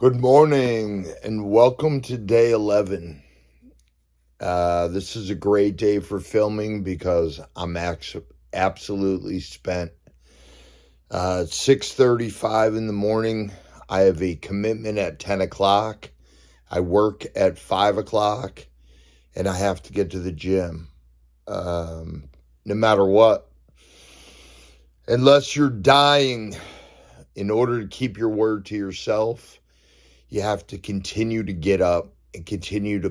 Good morning and welcome to day 11. This is a great day for filming because I'm absolutely spent. It's 6:35 in the morning. I have a commitment at 10 o'clock. I work at 5 o'clock and I have to get to the gym. No matter what. Unless you're dying, in order to keep your word to yourself, you have to continue to get up and continue to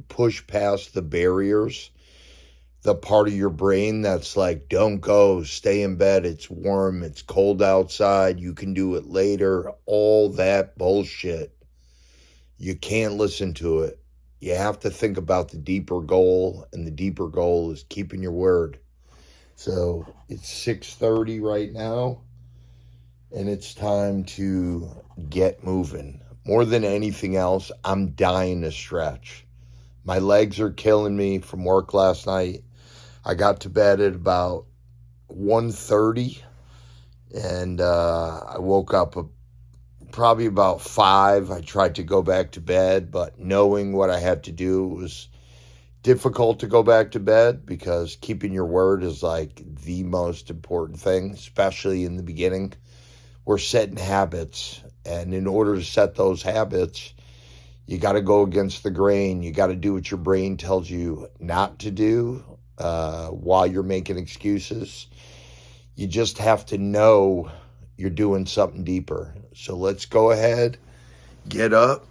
push past the barriers, the part of your brain that's like, don't go, stay in bed, it's warm, it's cold outside, you can do it later, all that bullshit. You can't listen to it. You have to think about the deeper goal, and the deeper goal is keeping your word. So it's 6:30 right now, and it's time to get moving. More than anything else, I'm dying to stretch. My legs are killing me from work last night. I got to bed at about 1:30, and I woke up probably about 5. I tried to go back to bed, but knowing what I had to do, it was difficult to go back to bed because keeping your word is like the most important thing, especially in the beginning. We're setting habits, and in order to set those habits, you got to go against the grain. You got to do what your brain tells you not to do while you're making excuses. You just have to know you're doing something deeper. So let's go ahead, get up,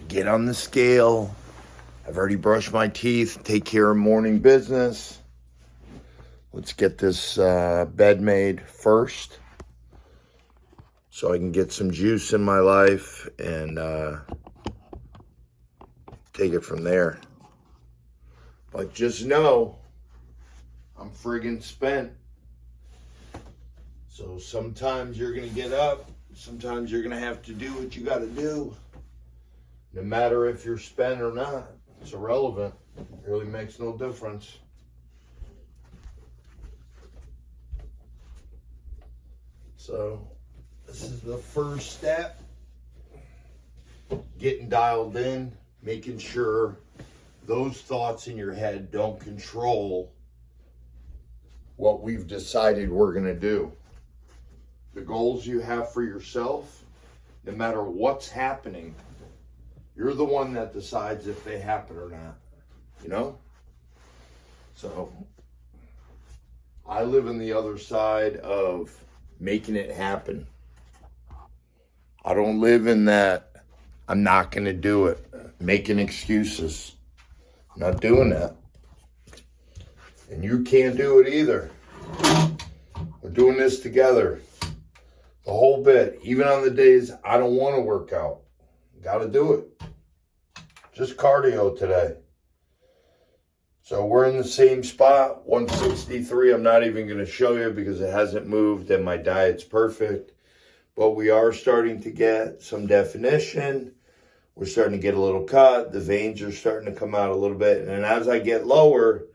get on the scale. I've already brushed my teeth, take care of morning business. Let's get this bed made first, so I can get some juice in my life and take it from there. But just know, I'm friggin' spent. So sometimes you're going to get up. Sometimes you're going to have to do what you got to do. No matter if you're spent or not. It's irrelevant. It really makes no difference. So this is the first step. Getting dialed in, making sure those thoughts in your head don't control what we've decided we're going to do. The goals you have for yourself, no matter what's happening, you're the one that decides if they happen or not, you know? So I live on the other side of making it happen. I don't live in that I'm not going to do it, making excuses. I'm not doing that. And you can't do it either. We're doing this together. The whole bit. Even on the days I don't want to work out. Got to do it. Just cardio today. So we're in the same spot, 163. I'm not even going to show you because it hasn't moved and my diet's perfect. But we are starting to get some definition. We're starting to get a little cut. The veins are starting to come out a little bit. And as I get lower,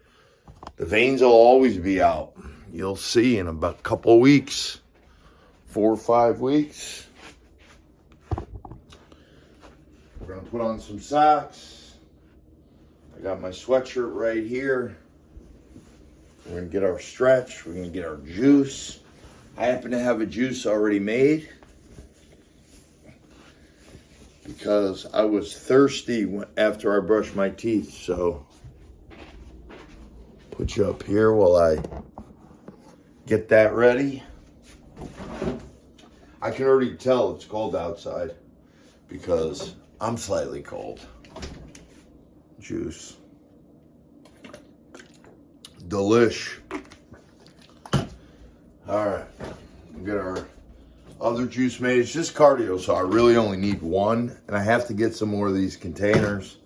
the veins will always be out. You'll see in about a couple of weeks, 4 or 5 weeks. We're going to put on some socks. I got my sweatshirt right here. We're going to get our stretch. We're going to get our juice. I happen to have a juice already made because I was thirsty after I brushed my teeth. So put you up here while I get that ready. I can already tell it's cold outside because I'm slightly cold. Juice. Delish. All right. We'll get our other juice made. It's just cardio, so I really only need one. And I have to get some more of these containers.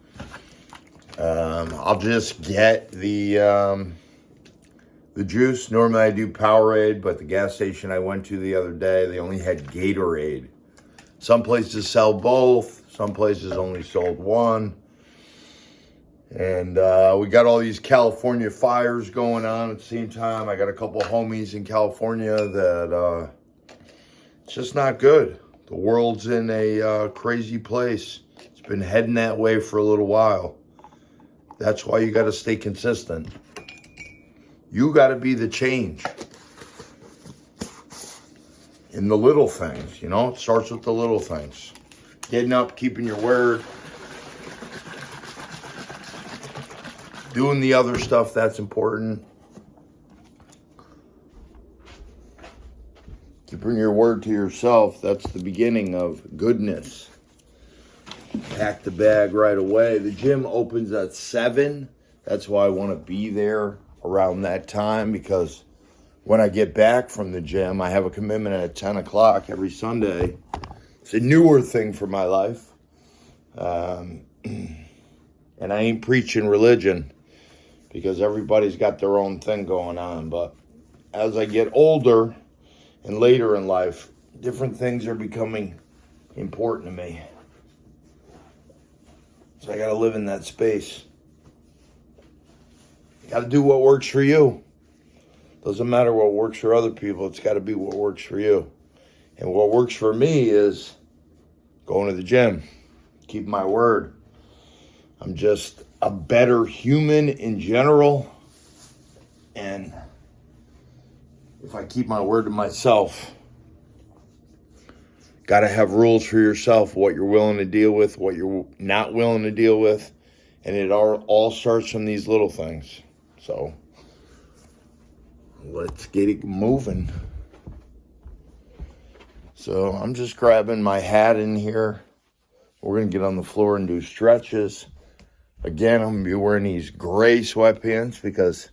I'll just get the juice. Normally I do Powerade, but the gas station I went to the other day, they only had Gatorade. Some places sell both. Some places only sold one. And we got all these California fires going on at the same time. I got a couple homies in California that it's just not good. The world's in a crazy place. It's been heading that way for a little while. That's why you got to stay consistent. You got to be the change in the little things, you know? It starts with the little things. Getting up, keeping your word. Doing the other stuff that's important. Keeping your word to yourself, that's the beginning of goodness. Pack the bag right away. The gym opens at 7. That's why I want to be there around that time, because when I get back from the gym, I have a commitment at 10 o'clock every Sunday. It's a newer thing for my life. And I ain't preaching religion because everybody's got their own thing going on. But as I get older and later in life, different things are becoming important to me. So I got to live in that space. Got to do what works for you. Doesn't matter what works for other people. It's got to be what works for you. And what works for me is going to the gym, keep my word. I'm just a better human in general. And if I keep my word to myself, got to have rules for yourself, what you're willing to deal with, what you're not willing to deal with. And it all starts from these little things. So let's get it moving. So I'm just grabbing my hat in here. We're going to get on the floor and do stretches. Again, I'm going to be wearing these gray sweatpants because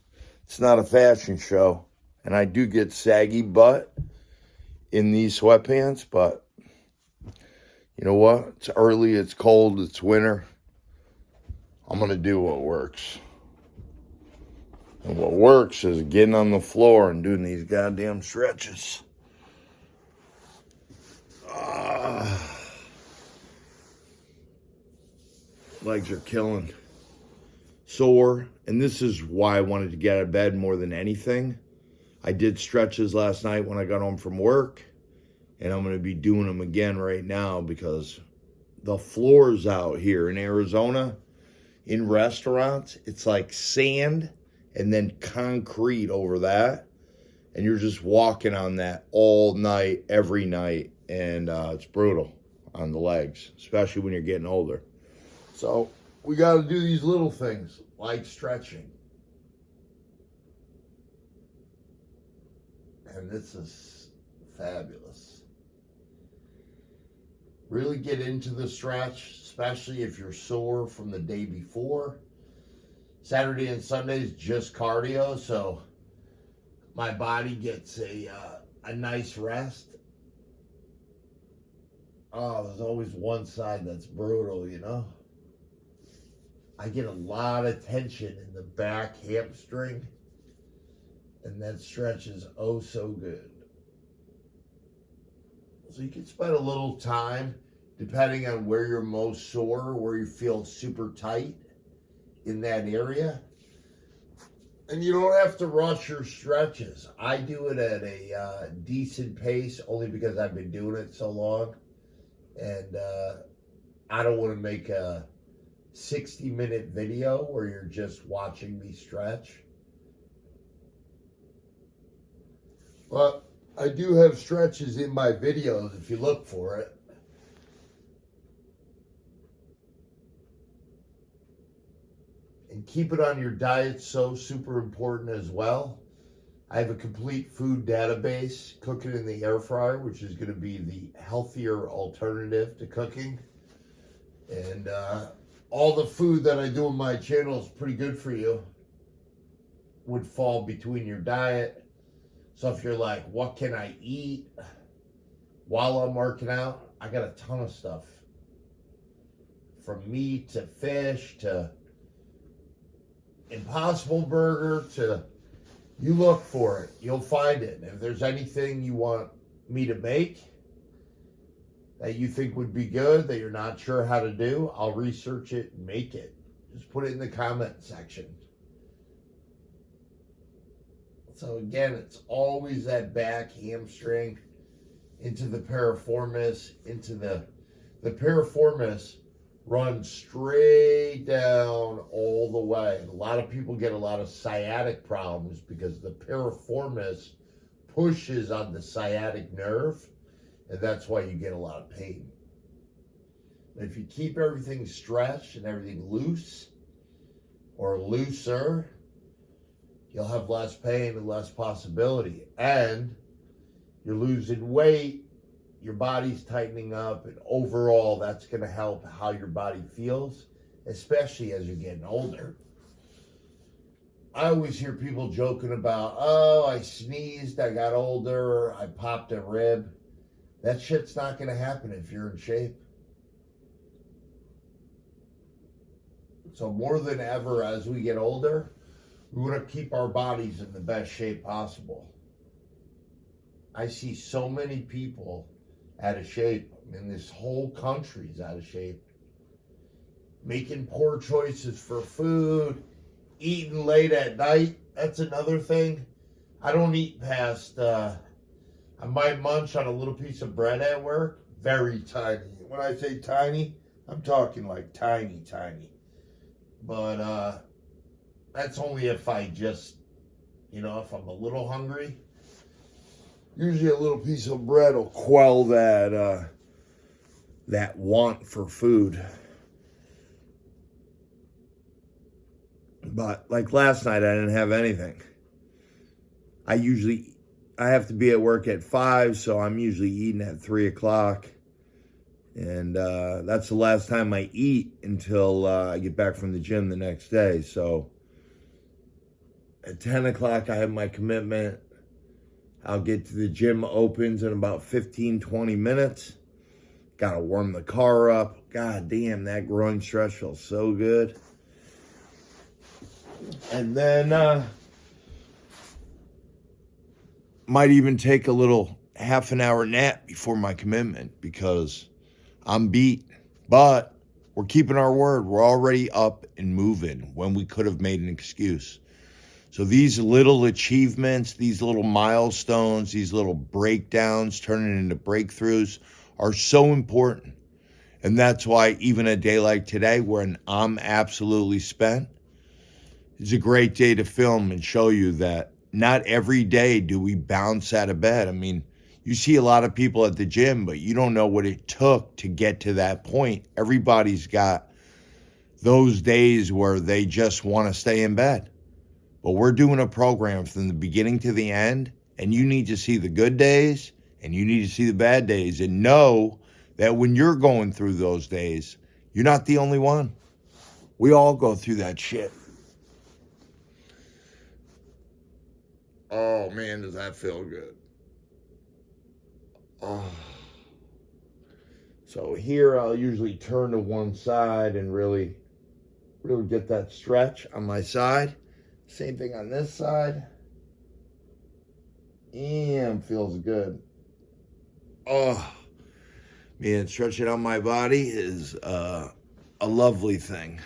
it's not a fashion show. And I do get saggy butt in these sweatpants, but you know what? It's early, it's cold, it's winter. I'm going to do what works. And what works is getting on the floor and doing these goddamn stretches. Legs are killing. Sore. And this is why I wanted to get out of bed more than anything. I did stretches last night when I got home from work. And I'm going to be doing them again right now because the floors out here in Arizona, in restaurants, it's like sand and then concrete over that. And you're just walking on that all night, every night. And it's brutal on the legs, especially when you're getting older. So we got to do these little things like stretching. And this is fabulous. Really get into the stretch, especially if you're sore from the day before. Saturday and Sunday is just cardio, so my body gets a nice rest. Oh, there's always one side that's brutal, you know? I get a lot of tension in the back hamstring, and that stretch is oh so good. So you can spend a little time, depending on where you're most sore, where you feel super tight in that area. And you don't have to rush your stretches. I do it at a decent pace, only because I've been doing it so long. And I don't want to make a 60-minute video where you're just watching me stretch. But I do have stretches in my videos if you look for it. And keep it on your diet, so super important as well. I have a complete food database, cooking in the air fryer, which is going to be the healthier alternative to cooking. And all the food that I do on my channel is pretty good for you. Would fall between your diet. So if you're like, what can I eat while I'm working out? I got a ton of stuff. From meat to fish to Impossible Burger to, you look for it, you'll find it. And if there's anything you want me to make that you think would be good, that you're not sure how to do, I'll research it and make it. Just put it in the comment section. So again, it's always that back hamstring into the piriformis, into the piriformis runs straight down all the way. And a lot of people get a lot of sciatic problems because the piriformis pushes on the sciatic nerve, and that's why you get a lot of pain. But if you keep everything stretched and everything loose or looser, you'll have less pain and less possibility. And you're losing weight, your body's tightening up, and overall that's going to help how your body feels, especially as you're getting older. I always hear people joking about, oh, I sneezed, I got older, I popped a rib. That shit's not going to happen if you're in shape. So more than ever, as we get older, we want to keep our bodies in the best shape possible. I see so many people out of shape. I mean, this whole country's out of shape. Making poor choices for food, eating late at night. That's another thing. I don't eat past, I might munch on a little piece of bread at work. Very tiny. When I say tiny, I'm talking like tiny. But that's only if I just, if I'm a little hungry. Usually a little piece of bread will quell that want for food. But like last night, I didn't have anything. I have to be at work at 5, so I'm usually eating at 3 o'clock. And that's the last time I eat until I get back from the gym the next day. So at 10 o'clock, I have my commitment. I'll get to the gym, opens in about 15, 20 minutes. Got to warm the car up. God damn, that groin stretch feels so good. And then might even take a little half an hour nap before my commitment because I'm beat. But we're keeping our word. We're already up and moving when we could have made an excuse. So these little achievements, these little milestones, these little breakdowns turning into breakthroughs are so important. And that's why even a day like today, when I'm absolutely spent, is a great day to film and show you that not every day do we bounce out of bed. I mean, you see a lot of people at the gym, but you don't know what it took to get to that point. Everybody's got those days where they just want to stay in bed. But we're doing a program from the beginning to the end, and you need to see the good days and you need to see the bad days and know that when you're going through those days, you're not the only one. We all go through that shit. Oh man, does that feel good. Oh. So here I'll usually turn to one side and really get that stretch on my side. Same thing on this side. And feels good. Oh, man, stretching on my body is a lovely thing.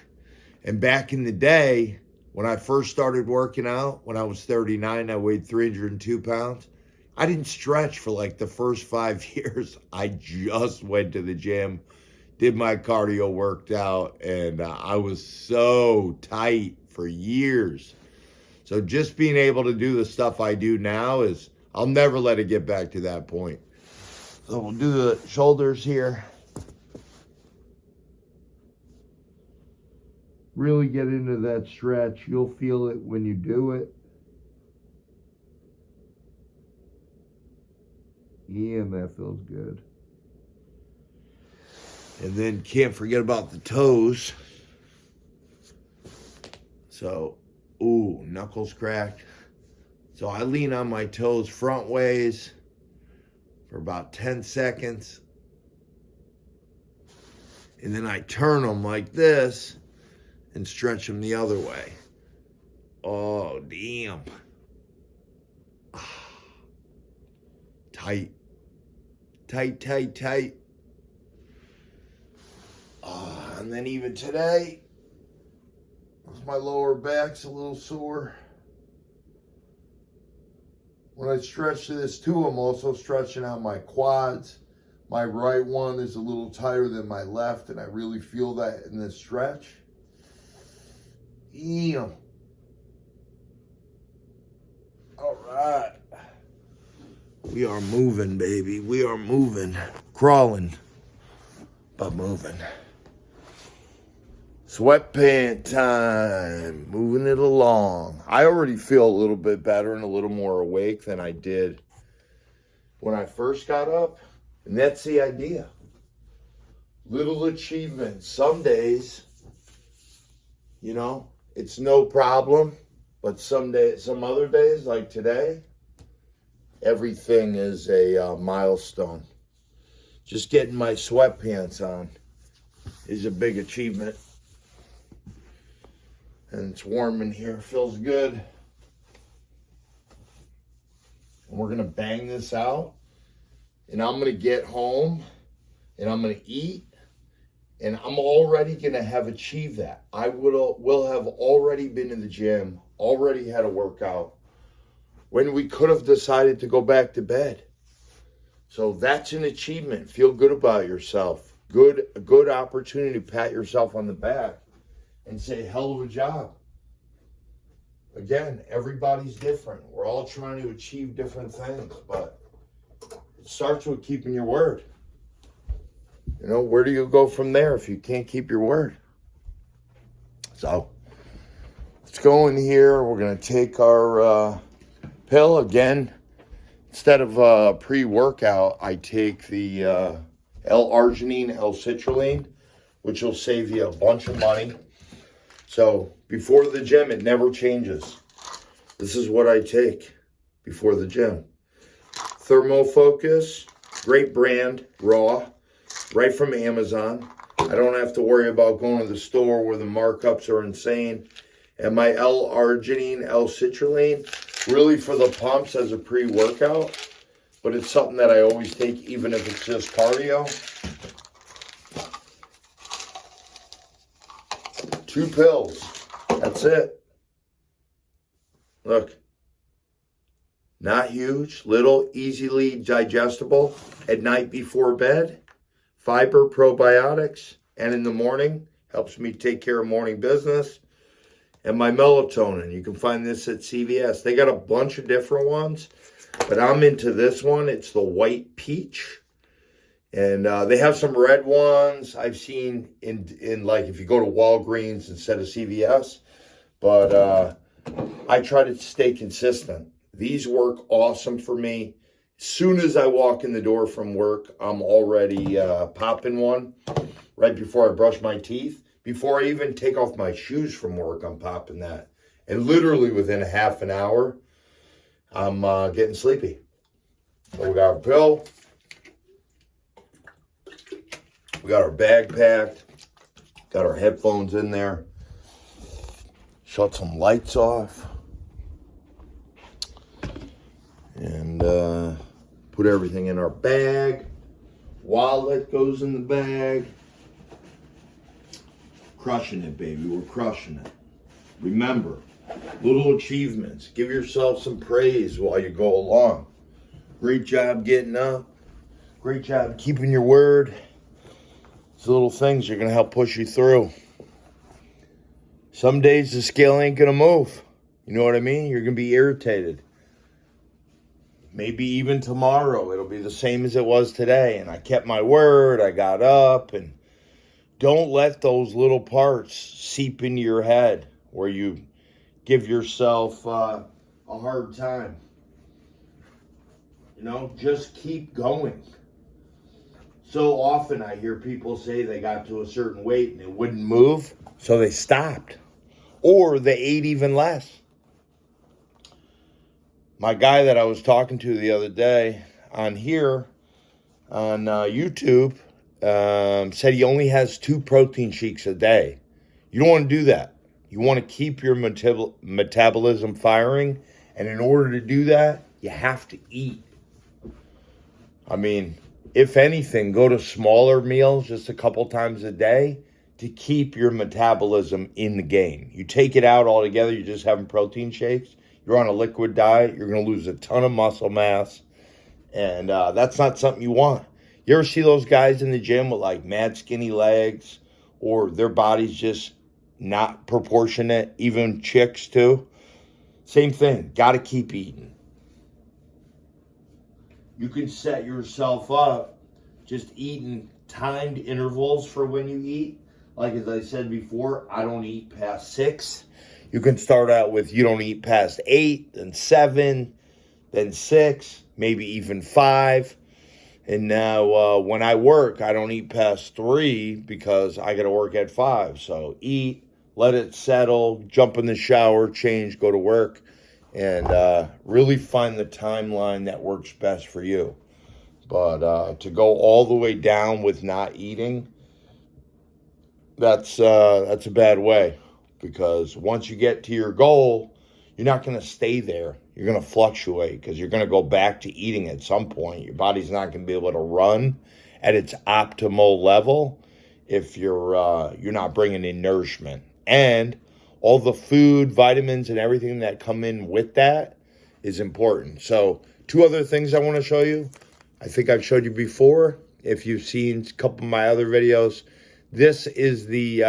And back in the day, when I first started working out, when I was 39, I weighed 302 pounds. I didn't stretch for like the first 5 years. I just went to the gym, did my cardio, worked out, and I was so tight for years. So just being able to do the stuff I do now I'll never let it get back to that point. So we'll do the shoulders here. Really get into that stretch. You'll feel it when you do it. Yeah, that feels good. And then can't forget about the toes. So, ooh, knuckles cracked. So I lean on my toes front ways for about 10 seconds. And then I turn them like this and stretch them the other way. Oh, damn. Tight. Tight. And then even today, my lower back's a little sore. When I stretch to this too, I'm also stretching out my quads. My right one is a little tighter than my left, and I really feel that in this stretch. Damn. All right. We are moving, baby. We are moving. Crawling, but moving. Sweatpant time. Moving it along. I already feel a little bit better and a little more awake than I did when I first got up. And that's the idea. Little achievements. Some days, you know, it's no problem. But some other days, like today, everything is a milestone. Just getting my sweatpants on is a big achievement. And it's warm in here. Feels good. And we're going to bang this out. And I'm going to get home. And I'm going to eat. And I'm already going to have achieved that. I will have already been in the gym. Already had a workout. When we could have decided to go back to bed. So that's an achievement. Feel good about yourself. A good opportunity to pat yourself on the back and say, hell of a job. Again, everybody's different. We're all trying to achieve different things, but it starts with keeping your word. You know, where do you go from there if you can't keep your word? So, let's go in here. We're going to take our pill again. Instead of pre-workout, I take the L-arginine, L-citrulline, which will save you a bunch of money. So before the gym, it never changes. This is what I take before the gym. Thermofocus, great brand, raw, right from Amazon. I don't have to worry about going to the store where the markups are insane. And my L-arginine, L-citrulline, really for the pumps as a pre-workout. But it's something that I always take even if it's just cardio. 2 pills. That's it. Look. Not huge. Little, easily digestible. At night before bed. Fiber, probiotics. And in the morning. Helps me take care of morning business. And my melatonin. You can find this at CVS. They got a bunch of different ones. But I'm into this one. It's the white peach. And they have some red ones I've seen in like if you go to Walgreens instead of CVS. But I try to stay consistent. These work awesome for me. As soon as I walk in the door from work, I'm already popping one. Right before I brush my teeth. Before I even take off my shoes from work, I'm popping that. And literally within a half an hour, I'm getting sleepy. So we got our pill. We got our bag packed. Got our headphones in there. Shut some lights off. And put everything in our bag. Wallet goes in the bag. Crushing it, baby. We're crushing it. Remember, little achievements. Give yourself some praise while you go along. Great job getting up. Great job keeping your word. These little things are going to help push you through. Some days the scale ain't going to move. You know what I mean? You're going to be irritated. Maybe even tomorrow it'll be the same as it was today. And I kept my word. I got up. And don't let those little parts seep into your head where you give yourself a hard time. You know, just keep going. So often I hear people say they got to a certain weight and it wouldn't move, so they stopped. Or they ate even less. My guy that I was talking to the other day on here, on YouTube, said he only has 2 protein shakes a day. You don't want to do that. You want to keep your metabolism firing. And in order to do that, you have to eat. I mean, if anything, go to smaller meals just a couple times a day to keep your metabolism in the game. You take it out altogether, you're just having protein shakes, you're on a liquid diet, you're going to lose a ton of muscle mass. And that's not something you want. You ever see those guys in the gym with like mad skinny legs, or their body's just not proportionate, even chicks too? Same thing, got to keep eating. You can set yourself up just eating timed intervals for when you eat. Like as I said before, I don't eat past 6. You can start out with you don't eat past 8, then 7, then 6, maybe even 5. And now when I work, I don't eat past 3 because I got to work at 5. So eat, let it settle, jump in the shower, change, go to work, and really find the timeline that works best for you. But to go all the way down with not eating, that's a bad way, because once you get to your goal, you're not going to stay there. You're going to fluctuate because you're going to go back to eating at some point. Your body's not going to be able to run at its optimal level if you're not bringing in nourishment. And all the food, vitamins, and everything that come in with that is important. So 2 other things I want to show you. I think I've showed you before. If you've seen a couple of my other videos, this is the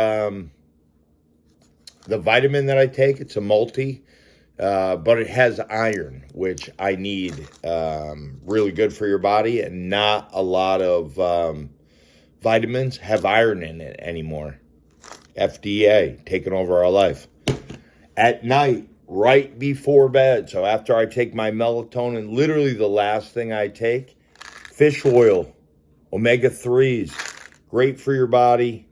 vitamin that I take. It's a multi, but it has iron, which I need. Really good for your body, and not a lot of vitamins have iron in it anymore. FDA taking over our life. At night, right before bed, so after I take my melatonin, literally the last thing I take, fish oil, omega-3s, great for your body.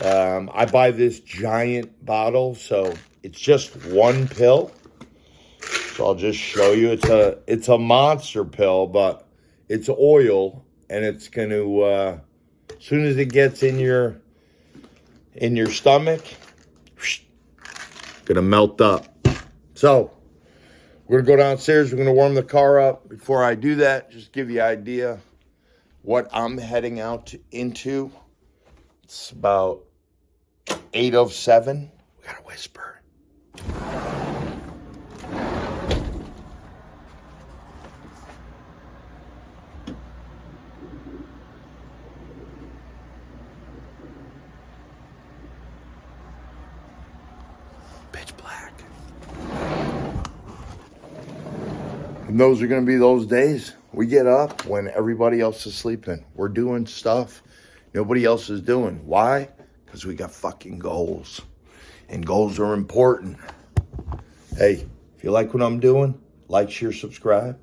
I buy this giant bottle, so it's just 1 pill. So I'll just show you. It's a monster pill, but it's oil, and it's going to, as soon as it gets in your stomach, gonna melt up. So we're gonna go downstairs. We're gonna warm the car up. Before I do that, just give you an idea what I'm heading out into. It's about 8:07. We gotta whisper. Pitch black. And those are going to be those days. We get up when everybody else is sleeping. We're doing stuff nobody else is doing. Why? Because we got fucking goals. And goals are important. Hey, if you like what I'm doing, like, share, subscribe.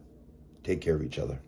Take care of each other.